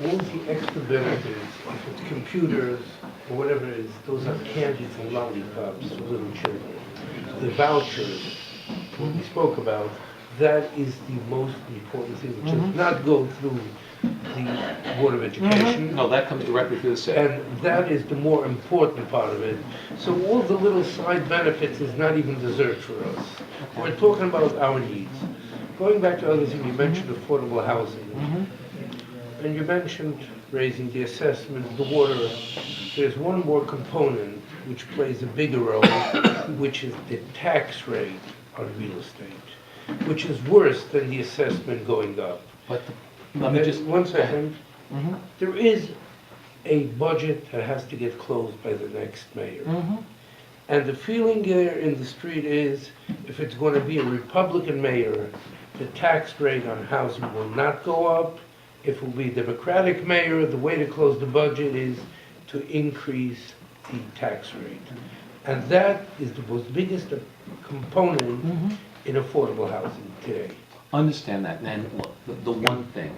all the extra benefits, if it's computers or whatever it is, those are candies and lollipops for little children. The vouchers, what we spoke about, that is the most important thing, which does not go through the Board of Education. No, that comes directly through the city. And that is the more important part of it. So all the little side benefits is not even dessert for us. We're talking about our needs. Going back to other things, you mentioned affordable housing. And you mentioned raising the assessment, the water. There's one more component which plays a bigger role, which is the tax rate on real estate, which is worse than the assessment going up. But let me just... One second. There is a budget that has to get closed by the next mayor. And the feeling there in the street is, if it's going to be a Republican mayor, the tax rate on housing will not go up. If it will be a Democratic mayor, the way to close the budget is to increase the tax rate. And that is the most biggest component in affordable housing today. Understand that. And look, the one thing,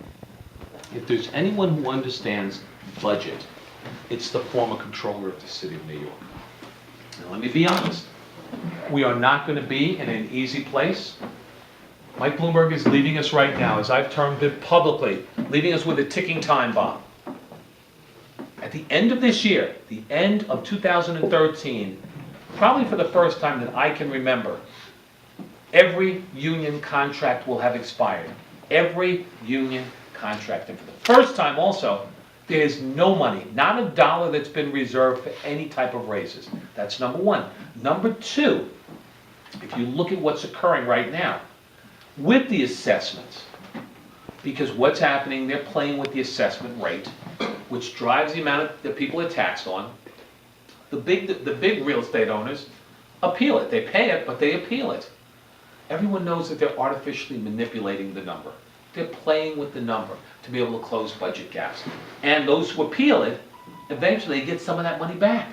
if there's anyone who understands budget, it's the former controller of the city of New York. Now, let me be honest. We are not going to be in an easy place. Mike Bloomberg is leaving us right now, as I've termed it publicly, leaving us with a ticking time bomb. At the end of this year, the end of 2013, probably for the first time that I can remember, every union contract will have expired. Every union contract. And for the first time also, there's no money, not a dollar that's been reserved for any type of raises. That's number one. Number two, if you look at what's occurring right now, with the assessments, because what's happening, they're playing with the assessment rate, which drives the amount that people are taxed on. The big real estate owners appeal it. They pay it, but they appeal it. Everyone knows that they're artificially manipulating the number. They're playing with the number to be able to close budget gaps. And those who appeal it, eventually get some of that money back.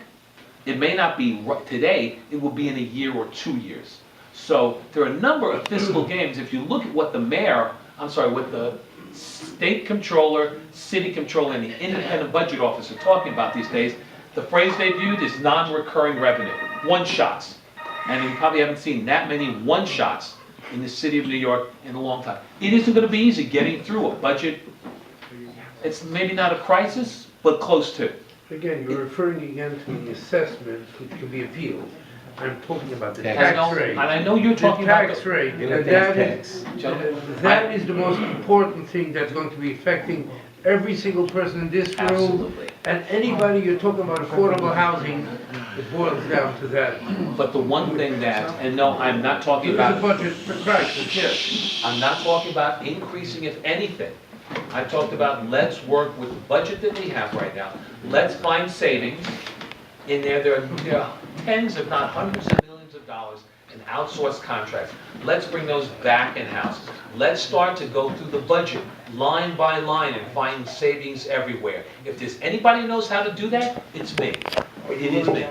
It may not be today, it will be in a year or 2 years. So there are a number of fiscal games. If you look at what what the state controller, city controller, and the independent budget office are talking about these days, the phrase they've used is non-recurring revenue, one-shots. And we probably haven't seen that many one-shots in the city of New York in a long time. It isn't going to be easy getting through a budget. It's maybe not a crisis, but close to. Again, you're referring again to the assessment, which can be appealed. I'm talking about the And tax rate. And I know you're talking about the tax rate, and Gentlemen, that is the most important thing that's going to be affecting every single person in this room. Absolutely. And anybody you're talking about affordable housing, it boils down to that. But the one thing that, and no, I'm not talking There is a about, budget for crisis, yes. I'm not talking about increasing, if anything. I talked about let's work with the budget that we have right now. Let's find savings in there. There are tens, if not hundreds of millions of dollars in outsourced contracts. Let's bring those back in-house. Let's start to go through the budget line by line and find savings everywhere. If there's anybody who knows how to do that, it's me. It is me.